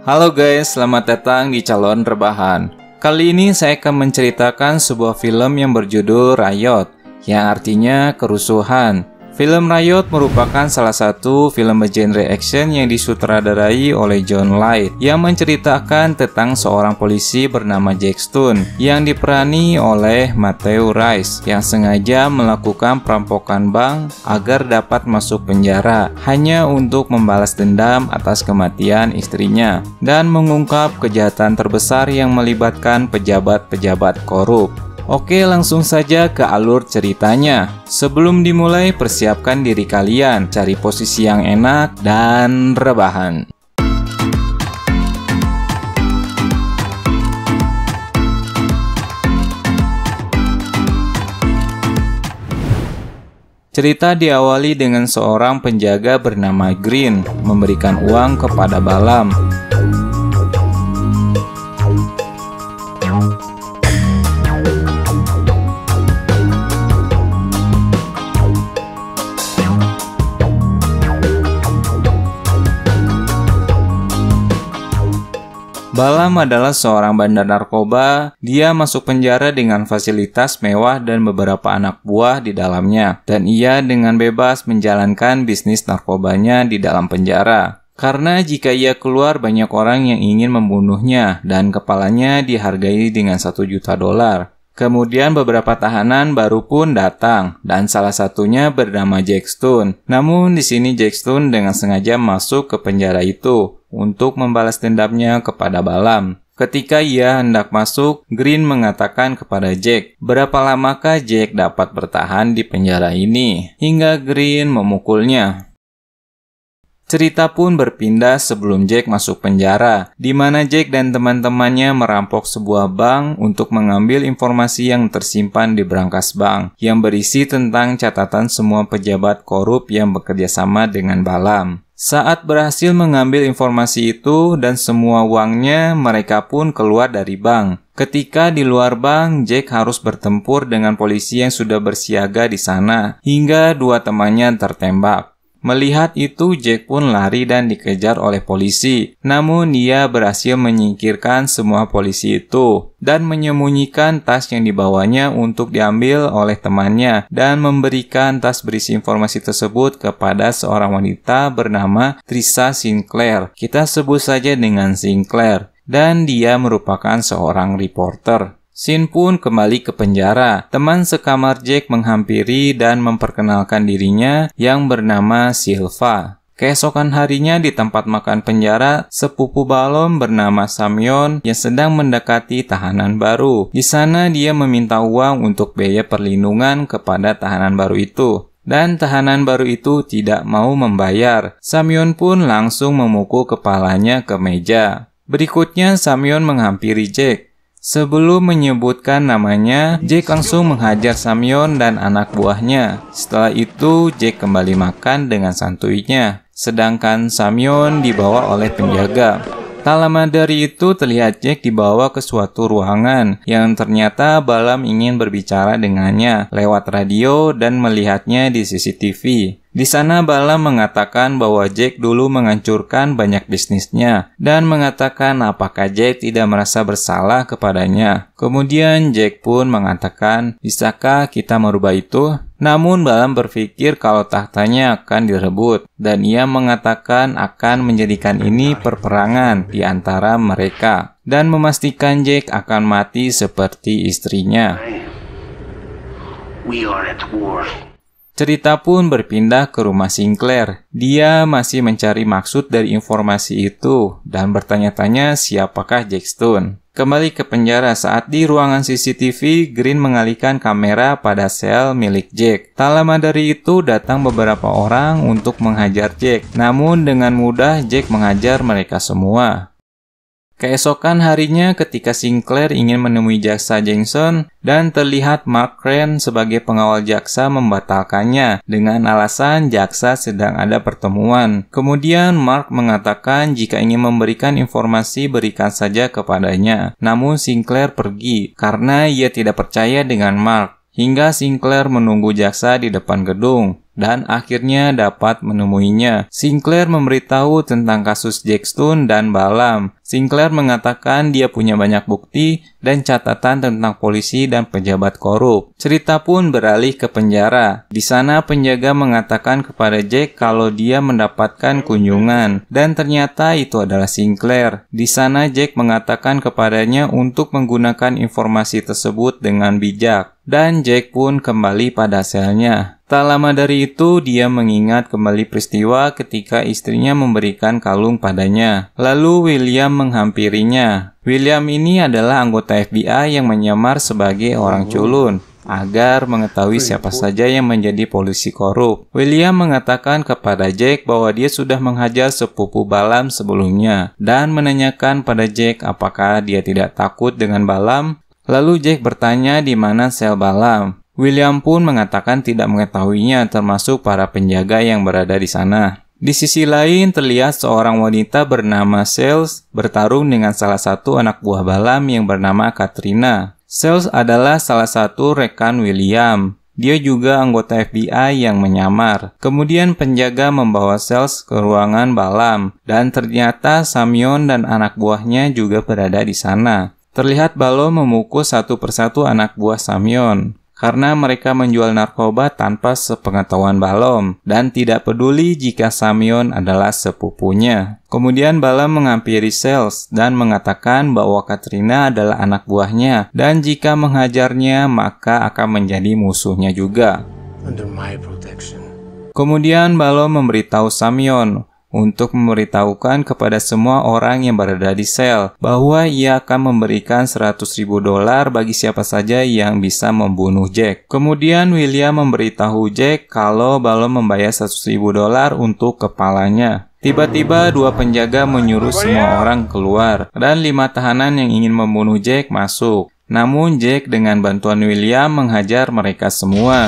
Halo guys, selamat datang di Calon Rebahan. Kali ini saya akan menceritakan sebuah film yang berjudul Riot, yang artinya kerusuhan. Film Riot merupakan salah satu film bergenre action yang disutradarai oleh John Light, yang menceritakan tentang seorang polisi bernama Jack Stone yang diperani oleh Matthew Rice yang sengaja melakukan perampokan bank agar dapat masuk penjara hanya untuk membalas dendam atas kematian istrinya dan mengungkap kejahatan terbesar yang melibatkan pejabat-pejabat korup. Oke, langsung saja ke alur ceritanya. Sebelum dimulai, persiapkan diri kalian, cari posisi yang enak dan rebahan. Cerita diawali dengan seorang penjaga bernama Green memberikan uang kepada Balam. Balam adalah seorang bandar narkoba. Dia masuk penjara dengan fasilitas mewah dan beberapa anak buah di dalamnya, dan ia dengan bebas menjalankan bisnis narkobanya di dalam penjara. Karena jika ia keluar, banyak orang yang ingin membunuhnya dan kepalanya dihargai dengan $1 juta. Kemudian beberapa tahanan baru pun datang, dan salah satunya bernama Jack Stone. Namun di sini Jack Stone dengan sengaja masuk ke penjara itu untuk membalas dendamnya kepada Balam. Ketika ia hendak masuk, Green mengatakan kepada Jack, berapa lamakah Jack dapat bertahan di penjara ini, hingga Green memukulnya. Cerita pun berpindah sebelum Jack masuk penjara, di mana Jack dan teman-temannya merampok sebuah bank untuk mengambil informasi yang tersimpan di brankas bank, yang berisi tentang catatan semua pejabat korup yang bekerja sama dengan Balam. Saat berhasil mengambil informasi itu dan semua uangnya, mereka pun keluar dari bank. Ketika di luar bank, Jack harus bertempur dengan polisi yang sudah bersiaga di sana, hingga dua temannya tertembak. Melihat itu, Jack pun lari dan dikejar oleh polisi. Namun dia berhasil menyingkirkan semua polisi itu dan menyembunyikan tas yang dibawanya untuk diambil oleh temannya dan memberikan tas berisi informasi tersebut kepada seorang wanita bernama Trisha Sinclair. Kita sebut saja dengan Sinclair, dan dia merupakan seorang reporter. Sin pun kembali ke penjara. Teman sekamar Jack menghampiri dan memperkenalkan dirinya yang bernama Silva. Keesokan harinya di tempat makan penjara, sepupu Balam bernama Samyon yang sedang mendekati tahanan baru. Di sana dia meminta uang untuk biaya perlindungan kepada tahanan baru itu. Dan tahanan baru itu tidak mau membayar. Samyon pun langsung memukul kepalanya ke meja. Berikutnya Samyon menghampiri Jack. Sebelum menyebutkan namanya, Jack langsung menghajar Samyon dan anak buahnya. Setelah itu, Jack kembali makan dengan santuinya, sedangkan Samyon dibawa oleh penjaga. Tak lama dari itu, terlihat Jack dibawa ke suatu ruangan yang ternyata Balam ingin berbicara dengannya lewat radio dan melihatnya di CCTV. Di sana Balam mengatakan bahwa Jack dulu menghancurkan banyak bisnisnya dan mengatakan apakah Jack tidak merasa bersalah kepadanya. Kemudian Jack pun mengatakan, bisakah kita merubah itu? Namun Balam berpikir kalau tahtanya akan direbut dan ia mengatakan akan menjadikan ini perperangan di antara mereka dan memastikan Jack akan mati seperti istrinya. We are at war. Cerita pun berpindah ke rumah Sinclair. Dia masih mencari maksud dari informasi itu dan bertanya-tanya siapakah Jack Stone. Kembali ke penjara, saat di ruangan CCTV, Green mengalihkan kamera pada sel milik Jack. Tak lama dari itu datang beberapa orang untuk menghajar Jack. Namun dengan mudah Jack menghajar mereka semua. Keesokan harinya ketika Sinclair ingin menemui jaksa Jackson dan terlihat Mark Crane sebagai pengawal jaksa membatalkannya dengan alasan jaksa sedang ada pertemuan. Kemudian Mark mengatakan jika ingin memberikan informasi berikan saja kepadanya. Namun Sinclair pergi karena ia tidak percaya dengan Mark. Hingga Sinclair menunggu jaksa di depan gedung. dan akhirnya dapat menemuinya. Sinclair memberitahu tentang kasus Jack Stone dan Balam. Sinclair mengatakan dia punya banyak bukti dan catatan tentang polisi dan pejabat korup. Cerita pun beralih ke penjara. Di sana penjaga mengatakan kepada Jack kalau dia mendapatkan kunjungan, dan ternyata itu adalah Sinclair. Di sana Jack mengatakan kepadanya untuk menggunakan informasi tersebut dengan bijak, dan Jack pun kembali pada selnya. Tak lama dari itu, dia mengingat kembali peristiwa ketika istrinya memberikan kalung padanya. Lalu William menghampirinya. William ini adalah anggota FBI yang menyamar sebagai orang culun agar mengetahui siapa saja yang menjadi polisi korup. William mengatakan kepada Jack bahwa dia sudah menghajar sepupu Balam sebelumnya dan menanyakan pada Jack apakah dia tidak takut dengan Balam. Lalu Jack bertanya di mana sel Balam. William pun mengatakan tidak mengetahuinya, termasuk para penjaga yang berada di sana. Di sisi lain, terlihat seorang wanita bernama Sales bertarung dengan salah satu anak buah Balam yang bernama Katrina. Sales adalah salah satu rekan William. Dia juga anggota FBI yang menyamar. Kemudian penjaga membawa Sales ke ruangan Balam, dan ternyata Samyon dan anak buahnya juga berada di sana. Terlihat Balo memukul satu persatu anak buah Samyon karena mereka menjual narkoba tanpa sepengetahuan Balom dan tidak peduli jika Samyon adalah sepupunya. Kemudian Balam menghampiri Sales dan mengatakan bahwa Katrina adalah anak buahnya dan jika menghajarnya maka akan menjadi musuhnya juga. Under my protection. Kemudian Balom memberitahu Samyon untuk memberitahukan kepada semua orang yang berada di sel bahwa ia akan memberikan $100.000 bagi siapa saja yang bisa membunuh Jack. Kemudian William memberitahu Jack kalau Balom membayar $100.000 untuk kepalanya. Tiba-tiba dua penjaga menyuruh semua orang keluar dan 5 tahanan yang ingin membunuh Jack masuk. Namun Jack dengan bantuan William menghajar mereka semua.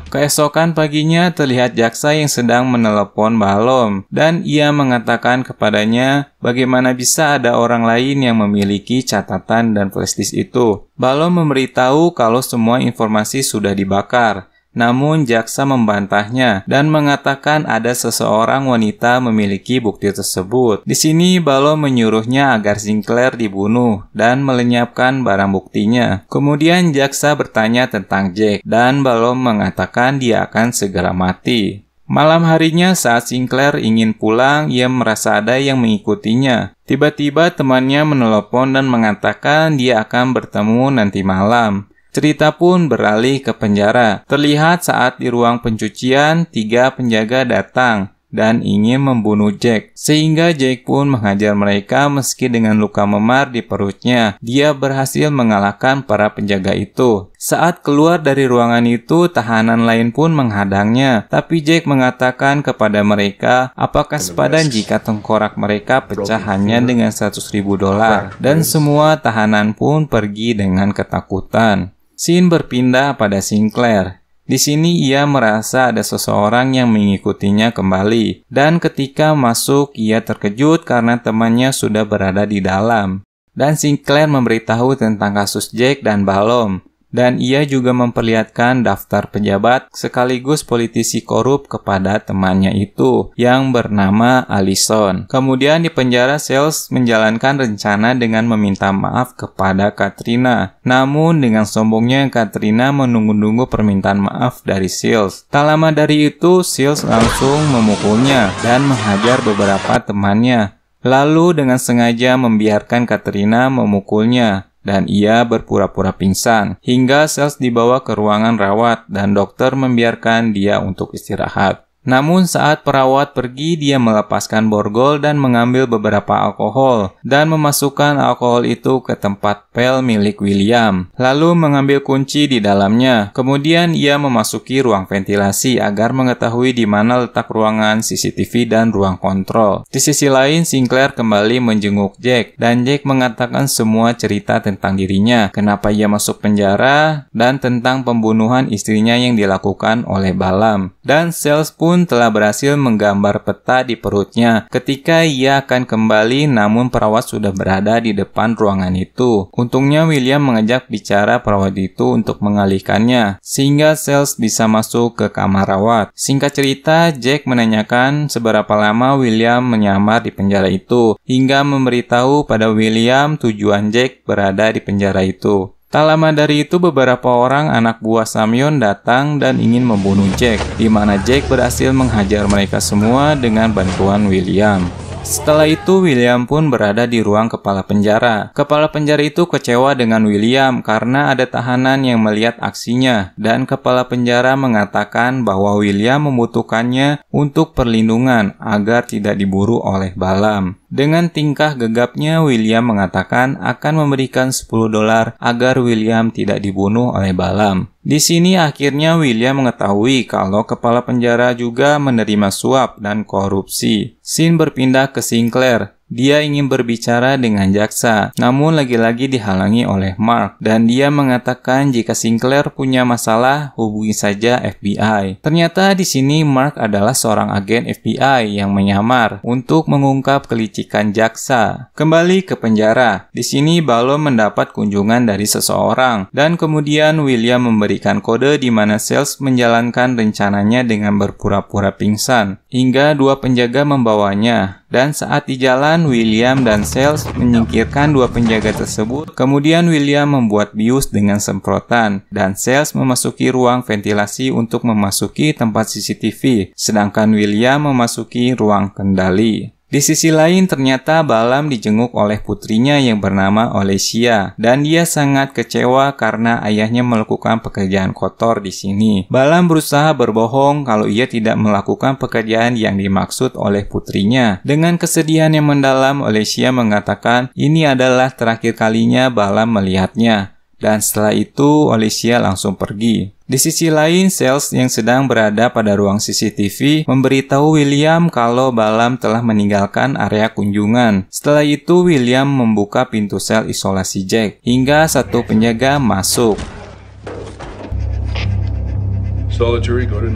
Keesokan paginya terlihat jaksa yang sedang menelepon Balom dan ia mengatakan kepadanya bagaimana bisa ada orang lain yang memiliki catatan dan flashdisk itu. Balom memberitahu kalau semua informasi sudah dibakar. Namun jaksa membantahnya dan mengatakan ada seseorang wanita memiliki bukti tersebut. Di sini Balom menyuruhnya agar Sinclair dibunuh dan melenyapkan barang buktinya. Kemudian jaksa bertanya tentang Jack dan Balom mengatakan dia akan segera mati. Malam harinya saat Sinclair ingin pulang, ia merasa ada yang mengikutinya. Tiba-tiba temannya menelepon dan mengatakan dia akan bertemu nanti malam. Cerita pun beralih ke penjara. Terlihat saat di ruang pencucian, 3 penjaga datang dan ingin membunuh Jack. Sehingga Jack pun menghajar mereka meski dengan luka memar di perutnya. Dia berhasil mengalahkan para penjaga itu. Saat keluar dari ruangan itu, tahanan lain pun menghadangnya. Tapi Jack mengatakan kepada mereka, apakah sepadan jika tengkorak mereka pecah hanya dengan $100.000? Dan semua tahanan pun pergi dengan ketakutan. Scene berpindah pada Sinclair. Di sini ia merasa ada seseorang yang mengikutinya kembali, dan ketika masuk ia terkejut karena temannya sudah berada di dalam. Dan Sinclair memberitahu tentang kasus Jack dan Balom. Dan ia juga memperlihatkan daftar pejabat sekaligus politisi korup kepada temannya itu yang bernama Allison. Kemudian di penjara Sales menjalankan rencana dengan meminta maaf kepada Katrina. Namun dengan sombongnya Katrina menunggu-nunggu permintaan maaf dari Sales. Tak lama dari itu Sales langsung memukulnya dan menghajar beberapa temannya. Lalu dengan sengaja membiarkan Katrina memukulnya. Dan ia berpura-pura pingsan, hingga Sales dibawa ke ruangan rawat dan dokter membiarkan dia untuk istirahat. Namun saat perawat pergi, dia melepaskan borgol dan mengambil beberapa alkohol, dan memasukkan alkohol itu ke tempat pel milik William, lalu mengambil kunci di dalamnya. Kemudian ia memasuki ruang ventilasi agar mengetahui di mana letak ruangan CCTV dan ruang kontrol. Di sisi lain, Sinclair kembali menjenguk Jack, dan Jack mengatakan semua cerita tentang dirinya, kenapa ia masuk penjara, dan tentang pembunuhan istrinya yang dilakukan oleh Balam. Dan Sales pun pun telah berhasil menggambar peta di perutnya ketika ia akan kembali, namun perawat sudah berada di depan ruangan itu. Untungnya William mengajak bicara perawat itu untuk mengalihkannya, sehingga Sales bisa masuk ke kamar rawat. Singkat cerita, Jack menanyakan seberapa lama William menyamar di penjara itu, hingga memberitahu pada William tujuan Jack berada di penjara itu. Tak lama dari itu, beberapa orang anak buah Samyon datang dan ingin membunuh Jack, di mana Jack berhasil menghajar mereka semua dengan bantuan William. Setelah itu, William pun berada di ruang kepala penjara. Kepala penjara itu kecewa dengan William karena ada tahanan yang melihat aksinya, dan kepala penjara mengatakan bahwa William membutuhkannya untuk perlindungan agar tidak diburu oleh Balaam. Dengan tingkah gegapnya, William mengatakan akan memberikan $10 agar William tidak dibunuh oleh Balaam. Di sini akhirnya William mengetahui kalau kepala penjara juga menerima suap dan korupsi. Scene berpindah ke Sinclair. Dia ingin berbicara dengan jaksa, namun lagi-lagi dihalangi oleh Mark, dan dia mengatakan jika Sinclair punya masalah, hubungi saja FBI. Ternyata di sini Mark adalah seorang agen FBI yang menyamar untuk mengungkap kelicikan jaksa. Kembali ke penjara. Di sini Balaam mendapat kunjungan dari seseorang, dan kemudian William memberikan kode di mana Sales menjalankan rencananya dengan berpura-pura pingsan, hingga dua penjaga membawanya. Dan saat di jalan, William dan Sales menyingkirkan dua penjaga tersebut. Kemudian William membuat bius dengan semprotan, dan Sales memasuki ruang ventilasi untuk memasuki tempat CCTV, sedangkan William memasuki ruang kendali. Di sisi lain, ternyata Balaam dijenguk oleh putrinya yang bernama Olesia, dan dia sangat kecewa karena ayahnya melakukan pekerjaan kotor di sini. Balaam berusaha berbohong kalau ia tidak melakukan pekerjaan yang dimaksud oleh putrinya. Dengan kesedihan yang mendalam, Olesia mengatakan ini adalah terakhir kalinya Balaam melihatnya. Dan setelah itu, Olesia langsung pergi. Di sisi lain, Sales yang sedang berada pada ruang CCTV memberitahu William kalau Balaam telah meninggalkan area kunjungan. Setelah itu, William membuka pintu sel isolasi Jack, hingga satu penjaga masuk.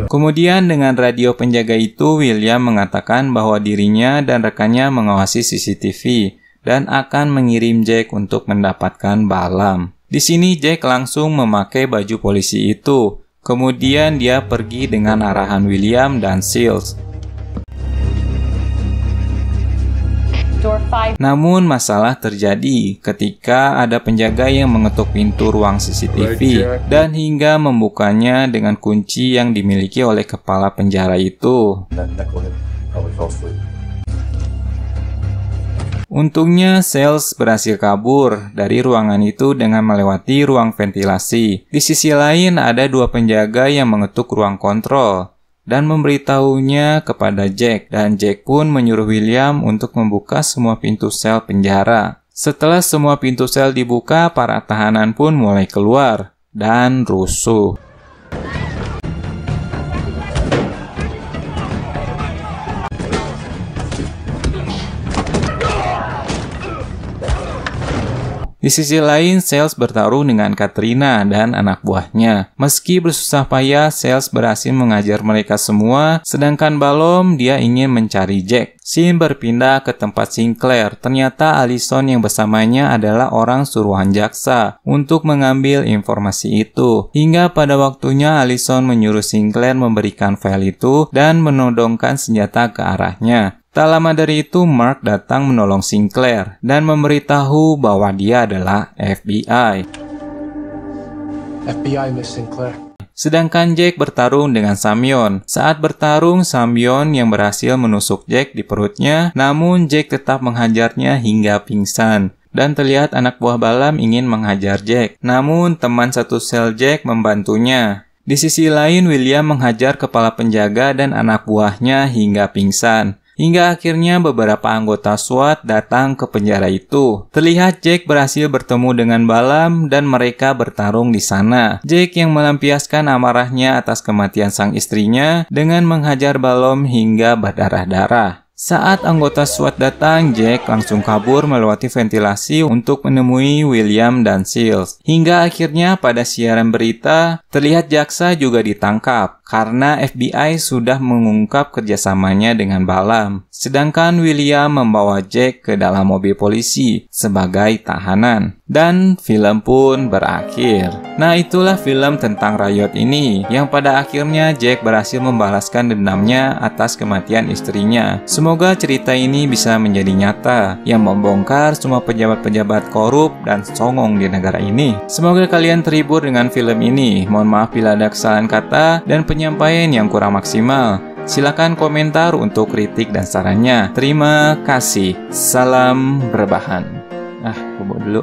Kemudian dengan radio penjaga itu, William mengatakan bahwa dirinya dan rekannya mengawasi CCTV dan akan mengirim Jack untuk mendapatkan Balaam. Di sini Jack langsung memakai baju polisi itu. Kemudian dia pergi dengan arahan William dan Sales. Namun masalah terjadi ketika ada penjaga yang mengetuk pintu ruang CCTV dan hingga membukanya dengan kunci yang dimiliki oleh kepala penjara itu. Untungnya Sales berhasil kabur dari ruangan itu dengan melewati ruang ventilasi. Di sisi lain ada dua penjaga yang mengetuk ruang kontrol dan memberitahunya kepada Jack, dan Jack pun menyuruh William untuk membuka semua pintu sel penjara. Setelah semua pintu sel dibuka, para tahanan pun mulai keluar dan rusuh. Di sisi lain, Sales bertarung dengan Katrina dan anak buahnya. Meski bersusah payah, Sales berhasil mengajar mereka semua, sedangkan Balaam dia ingin mencari Jack. Scene berpindah ke tempat Sinclair. Ternyata Allison yang bersamanya adalah orang suruhan jaksa untuk mengambil informasi itu. Hingga pada waktunya Allison menyuruh Sinclair memberikan file itu dan menodongkan senjata ke arahnya. Tak lama dari itu, Mark datang menolong Sinclair dan memberitahu bahwa dia adalah FBI. FBI, Miss Sinclair. Sedangkan Jack bertarung dengan Samyon. Saat bertarung, Samyon yang berhasil menusuk Jack di perutnya, namun Jack tetap menghajarnya hingga pingsan. Dan terlihat anak buah Balaam ingin menghajar Jack, namun teman satu sel Jack membantunya. Di sisi lain, William menghajar kepala penjaga dan anak buahnya hingga pingsan. Hingga akhirnya beberapa anggota SWAT datang ke penjara itu. Terlihat Jack berhasil bertemu dengan Balaam dan mereka bertarung di sana. Jack yang melampiaskan amarahnya atas kematian sang istrinya dengan menghajar Balaam hingga berdarah-darah. Saat anggota SWAT datang, Jack langsung kabur melewati ventilasi untuk menemui William dan Sills. Hingga akhirnya pada siaran berita, terlihat jaksa juga ditangkap karena FBI sudah mengungkap kerjasamanya dengan Balam. Sedangkan William membawa Jack ke dalam mobil polisi sebagai tahanan. Dan film pun berakhir. Nah, itulah film tentang Riot ini, yang pada akhirnya Jack berhasil membalaskan dendamnya atas kematian istrinya. Semoga cerita ini bisa menjadi nyata, yang membongkar semua pejabat-pejabat korup dan songong di negara ini. Semoga kalian terhibur dengan film ini. Mohon maaf bila ada kesalahan kata dan penyampaian yang kurang maksimal. Silakan komentar untuk kritik dan sarannya. Terima kasih. Salam rebahan. Bobo dulu.